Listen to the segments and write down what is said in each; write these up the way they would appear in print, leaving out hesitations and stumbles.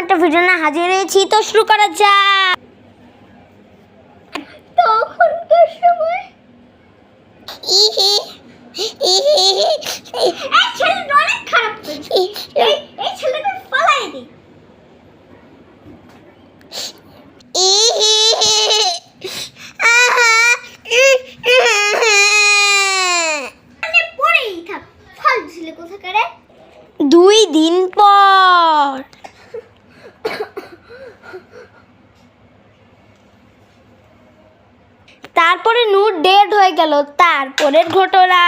একটা ভিডিও না হাজির হয়েছি, তো শুরু করা যাক। তখনকার সময় এই ছেলেটা অনেক খারাপ করেছে, এই ছেলেকে পালাই দি। পরেই থাক, ফল ছিলে কোথাকারে। 2 দিন পর তারপরে নূর ডেড হয়ে গেল। তারপরের ঘটনা,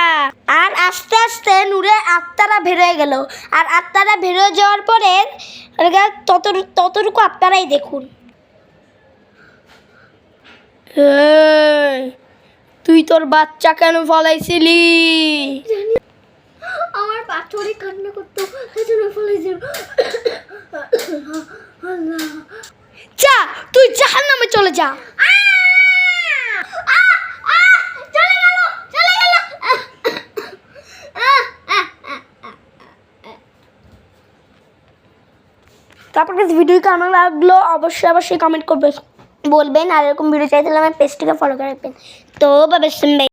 আর আস্তে আস্তে নূরের আত্মারা বের হয়ে গেল। আর আত্মারা বের হয়ে যাওয়ার পরে ততটুকু আপনারাই দেখুন। তুই তোর বাচ্চা কেন ফলাইছিলি? আমার পাথরে কান্না করতো, সেজন্য ফলাইছিল। যা, তুই জাহান্নামে চলে যা। তারপর ভিডিও কেমন লাগলো অবশ্যই কমেন্ট করবে, বলবেন। আর এরকম ভিডিও চাইতে হলে আমার পেজটিকে ফলো করে রাখবেন। তো বাবা।